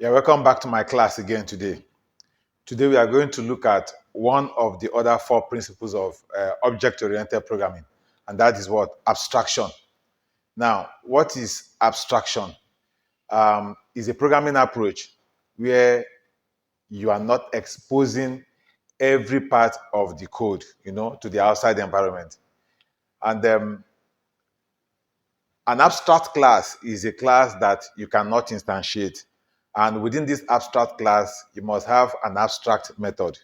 Yeah, welcome back to my class again today. Today we are going to look at one of the other four principles of object-oriented programming, and that is what? Abstraction. Now, what is abstraction? Is a programming approach where you are not exposing every part of the code, to the outside environment. And an abstract class is a class that you cannot instantiate. And within this abstract class, you must have an abstract method.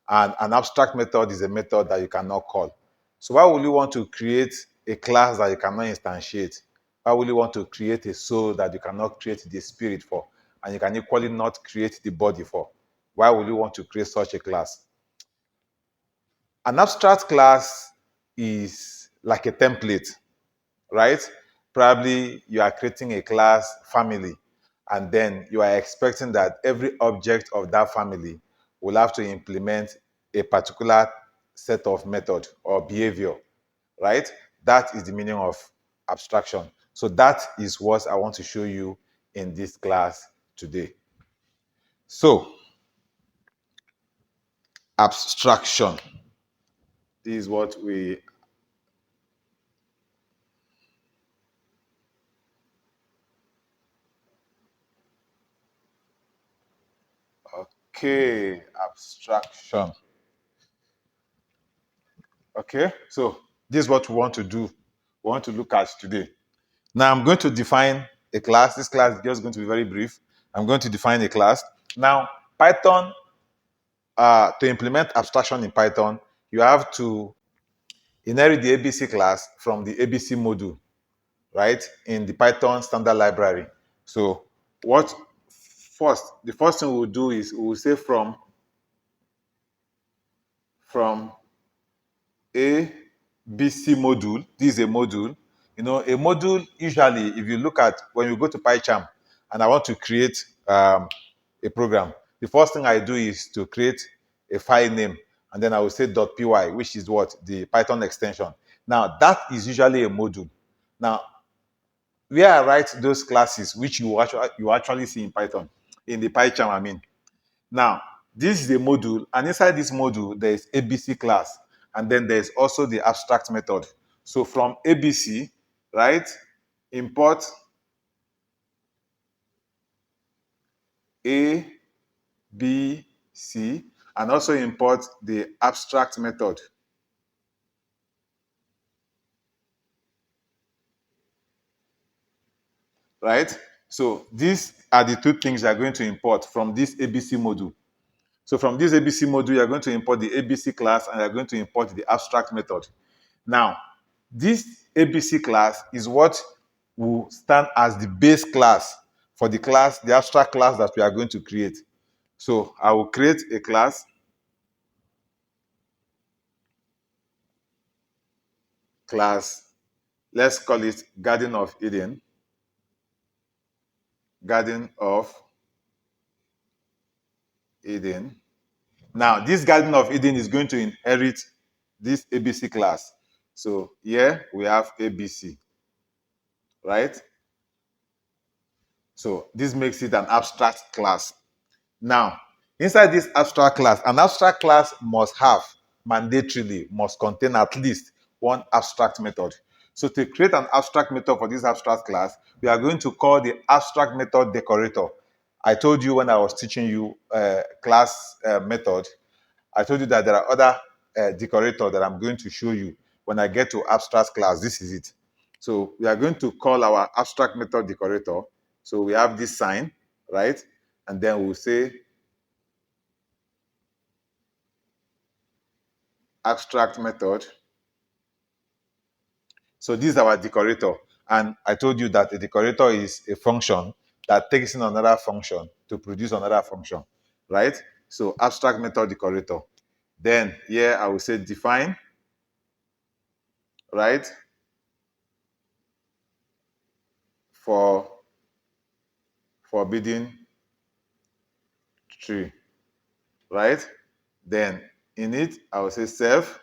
And an abstract method is a method that you cannot call. So why would you want to create a class that you cannot instantiate? Why would you want to create a soul that you cannot create the spirit for? And you can equally not create the body for? Why would you want to create such a class? An abstract class is like a template, right? Probably you are creating a class family, and then you are expecting that every object of that family will have to implement a particular set of method or behavior, right? That is the meaning of abstraction. So that is what I want to show you in this class today. So, abstraction. This is what we okay, abstraction. Okay, so this is what we want to do. We want to look at today. Now I'm going to define a class. This class is just going to be very brief. I'm going to define a class. Now, Python, to implement abstraction in Python, you have to inherit the ABC class from the ABC module, right, in the Python standard library. So the first thing we'll do is we'll say from ABC module. This is a module. A module usually, if you look at when you go to PyCharm and I want to create a program, the first thing I do is to create a file name, and then I will say .py, which is what? The Python extension. Now, that is usually a module. Now, where I write those classes, which you actually see in Python, in the PyCharm, I mean. Now, this is a module, and inside this module, there is ABC class, and then there's also the abstract method. So from ABC, right, import A, B, C, and also import the abstract method. Right? So these are the two things you are going to import from this ABC module. So from this ABC module, you are going to import the ABC class and you are going to import the abstract method. Now, this ABC class is what will stand as the base class for the class, the abstract class that we are going to create. So I will create a class, let's call it Garden of Eden. Garden of Eden. Now, this Garden of Eden is going to inherit this ABC class. So here we have ABC, right? So this makes it an abstract class. Now, inside this abstract class, an abstract class must contain at least one abstract method. So to create an abstract method for this abstract class, we are going to call the abstract method decorator. I told you when I was teaching you class method, I told you that there are other decorators that I'm going to show you. When I get to abstract class, this is it. So we are going to call our abstract method decorator. So we have this sign, right? And then we'll say abstract method. So this is our decorator. And I told you that a decorator is a function that takes in another function to produce another function, right? So abstract method decorator. Then here I will say define, right? For forbidden tree, right? Then in it, I will say self.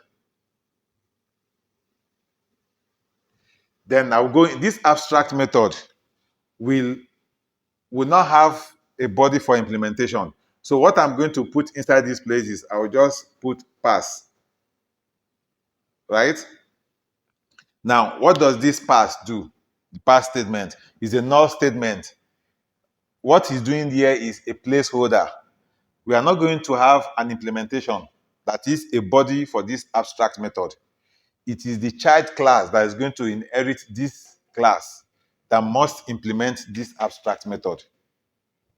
Then I will go in this abstract method will not have a body for implementation. So what I'm going to put inside this place is I will just put pass, right? Now, what does this pass do? The pass statement is a null statement. What he's doing here is a placeholder. We are not going to have an implementation that is a body for this abstract method. It is the child class that is going to inherit this class that must implement this abstract method.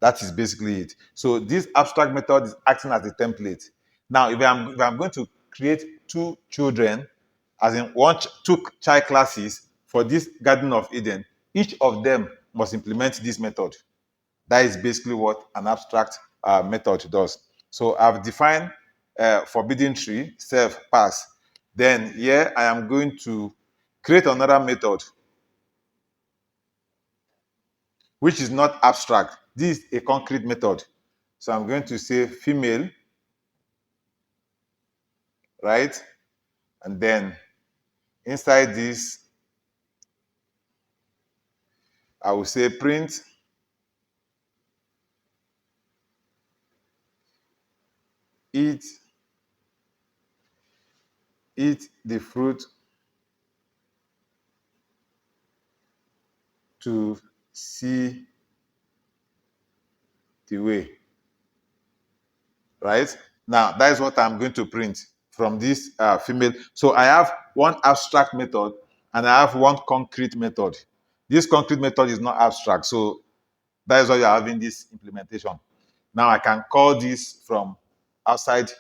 That is basically it. So this abstract method is acting as a template. Now, if I'm going to create two children, as in two child classes for this Garden of Eden, each of them must implement this method. That is basically what an abstract method does. So I've defined forbidden tree, self, pass. Then here I am going to create another method, which is not abstract. This is a concrete method. So I'm going to say female, right? And then inside this, I will say print eat the fruit to see the way, right? Now, that is what I'm going to print from this female. So I have one abstract method and I have one concrete method. This concrete method is not abstract. So that is why you're having this implementation. Now I can call this from outside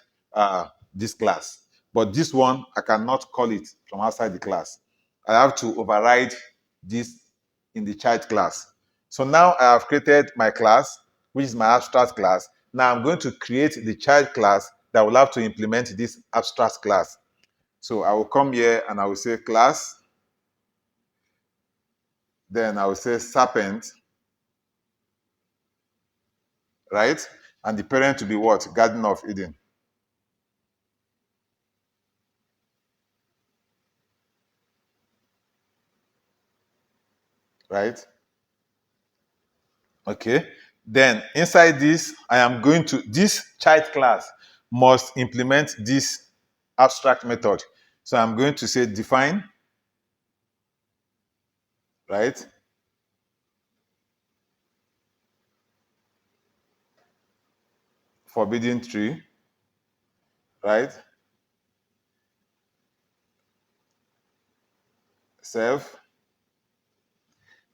this class. But this one, I cannot call it from outside the class. I have to override this in the child class. So now I have created my class, which is my abstract class. Now I'm going to create the child class that will have to implement this abstract class. So I will come here and I will say class. Then I will say serpent, right? And the parent will be what? Garden of Eden. Right? Okay. Then inside this, this child class must implement this abstract method. So I'm going to say define, right? Forbidden tree, right? Self.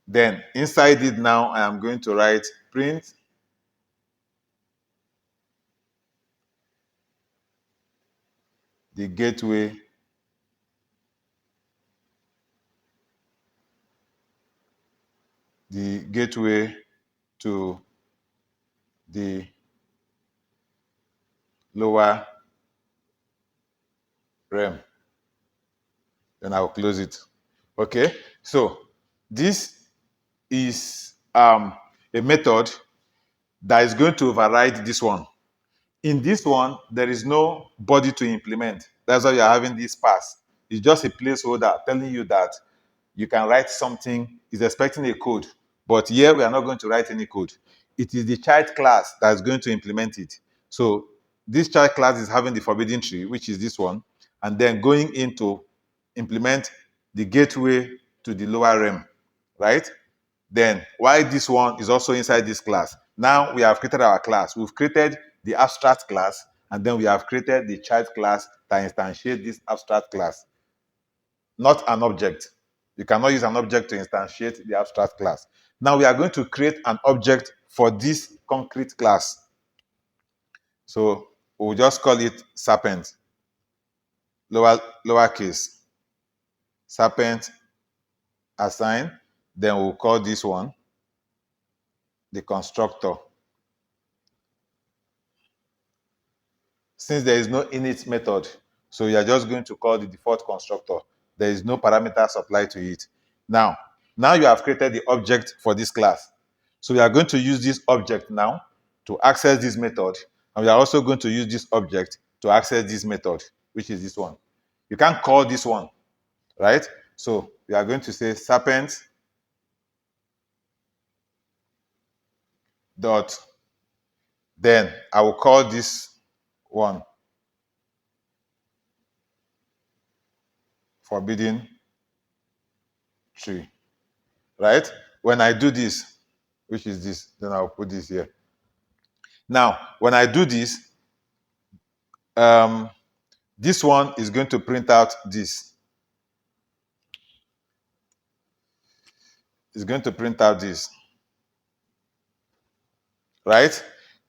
Then inside it now, I am going to write print the gateway to the lower realm. Then I'll close it. Okay, so this is a method that is going to override this one. In this one, there is no body to implement. That's why you're having this pass. It's just a placeholder telling you that you can write something, it's expecting a code. But here we are not going to write any code. It is the child class that is going to implement it. So this child class is having the forbidden tree, which is this one, and then going into implement the gateway to the lower realm, right? Then why this one is also inside this class. Now we have created our class. We've created the abstract class, and then we have created the child class that instantiates this abstract class, not an object. You cannot use an object to instantiate the abstract class. Now we are going to create an object for this concrete class. So we'll just call it serpent, lowercase, serpent assign. Then we'll call this one the constructor. Since there is no init method, so you are just going to call the default constructor. There is no parameters applied to it. Now you have created the object for this class. So we are going to use this object now to access this method. And we are also going to use this object to access this method, which is this one. You can't call this one, right? So we are going to say serpent dot Then I will call this one forbidden tree, right? When I do this, which is this, then I'll put this here. Now, when I do this, um, this one is going to print out this. It's going to print out this, right?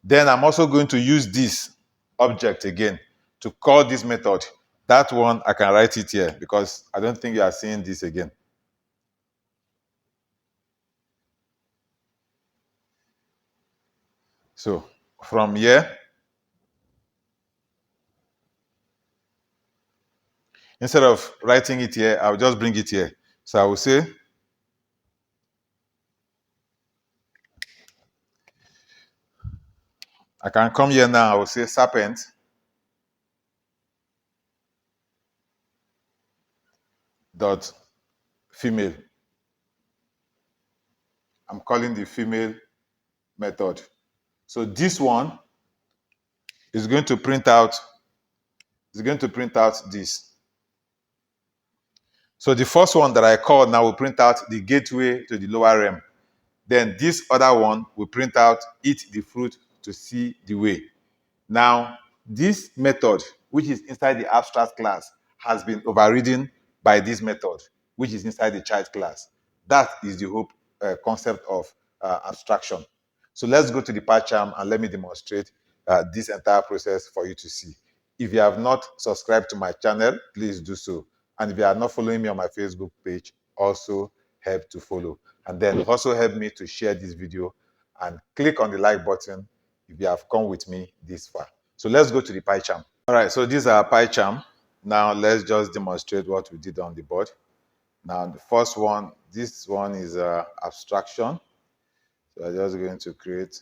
Then I'm also going to use this object again to call this method. That one, I can write it here because I don't think you are seeing this again. So from here, instead of writing it here, I'll just bring it here. So I will say, I can come here now, I will say serpent dot female. I'm calling the female method. So this one is going to print out, this. So the first one that I called now will print out the gateway to the lower realm. Then this other one will print out eat the fruit to see the way. Now, this method, which is inside the abstract class, has been overridden by this method, which is inside the child class. That is the whole concept of abstraction. So let's go to the PyCharm and let me demonstrate this entire process for you to see. If you have not subscribed to my channel, please do so. And if you are not following me on my Facebook page, also help to follow. And then also help me to share this video and click on the like button if you have come with me this far. So let's go to the PyCharm. All right, so these are PyCharm. Now let's just demonstrate what we did on the board. Now the first one, this one is abstraction. So I'm just going to create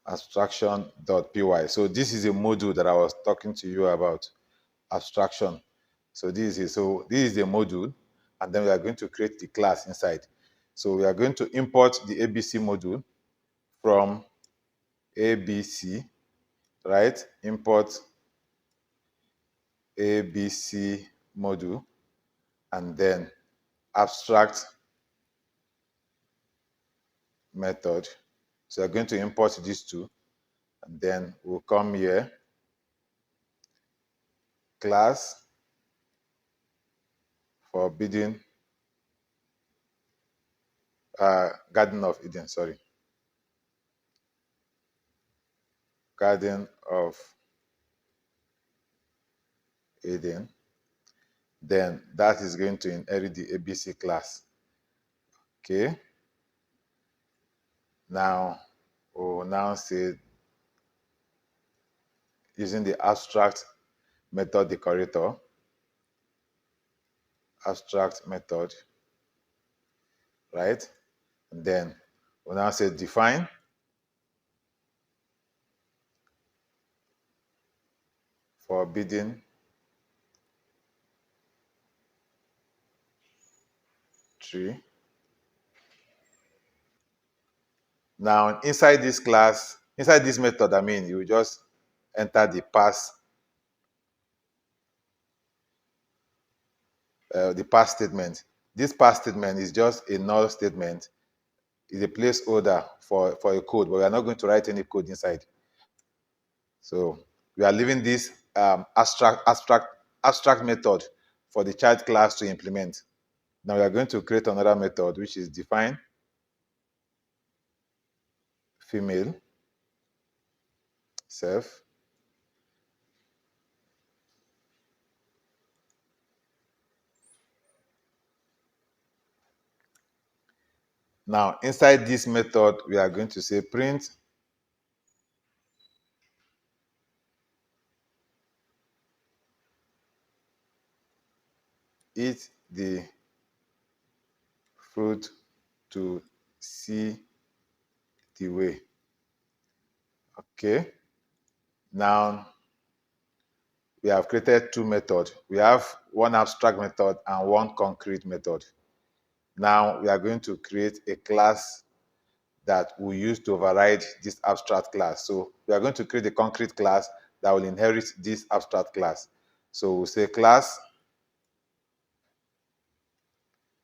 abstraction.py. So this is a module that I was talking to you about, abstraction. So this is the module, and then we are going to create the class inside. So we are going to import the ABC module from ABC, right? Import ABC module, and then abstract method. So we're going to import these two, and then we'll come here, class forbidden Garden of Eden, Garden of Eden. Then that is going to inherit the ABC class. Okay. Now we'll now say, using the abstract method decorator, abstract method, right? And then we'll now say define forbidden tree. Now inside this class, inside this method, you just enter the pass statement. This pass statement is just a null statement. It's a placeholder for a code, but we are not going to write any code inside. So we are leaving this abstract method for the child class to implement. Now we are going to create another method, which is define female self. Now inside this method, we are going to say print eat the fruit to see the way. Okay. Now we have created two methods. We have one abstract method and one concrete method. Now we are going to create a class that we use to override this abstract class. So we are going to create a concrete class that will inherit this abstract class. So we'll say class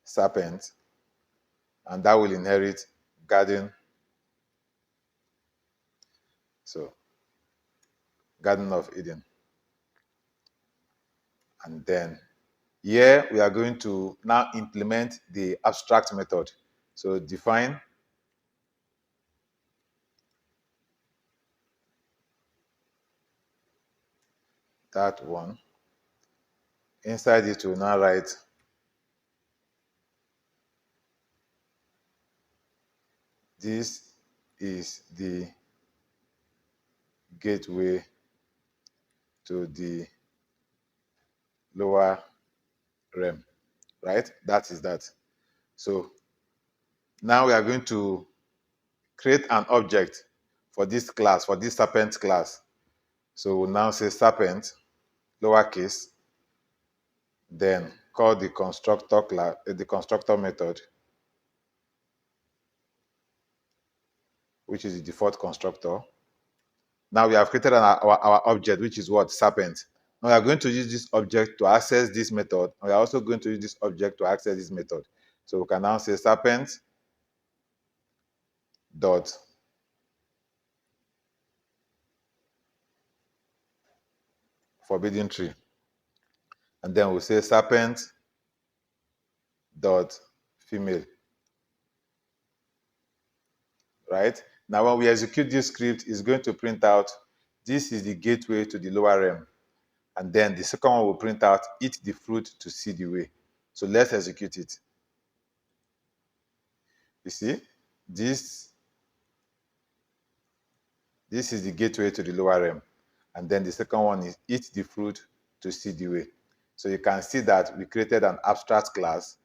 serpent, and that will inherit garden. So Garden of Eden. And then here we are going to now implement the abstract method. So define that one. Inside it, we'll now write this is the gateway to the lower realm, right? That is that. So now we are going to create an object for this class, for this serpent class. So we'll now say serpent, lowercase, then call the constructor class, the constructor method, which is the default constructor. Now we have created our object, which is what? Serpent. Now we are going to use this object to access this method. And we are also going to use this object to access this method. So we can now say serpent dot forbidden tree. And then we'll say serpent dot female. Right? Now when we execute this script, it's going to print out this is the gateway to the lower realm. And then the second one will print out eat the fruit to see the way. So let's execute it. You see, this is the gateway to the lower realm. And then the second one is eat the fruit to see the way. So you can see that we created an abstract class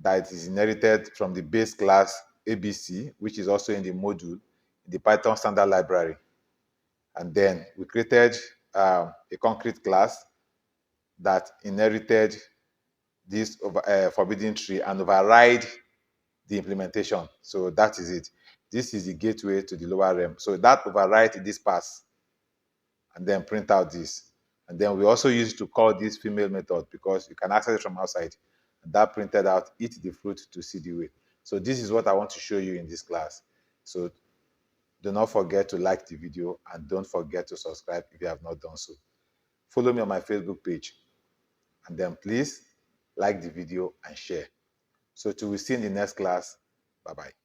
that is inherited from the base class ABC, which is also in the module, in the Python standard library. And then we created a concrete class that inherited this forbidden tree and override the implementation. So that is it. This is the gateway to the lower realm. So that override this pass and then print out this. And then we also use to call this female method because you can access it from outside. And that printed out eat the fruit to see the way. So this is what I want to show you in this class. So do not forget to like the video and don't forget to subscribe if you have not done so. Follow me on my Facebook page and then please like the video and share. So till we see in the next class, bye-bye.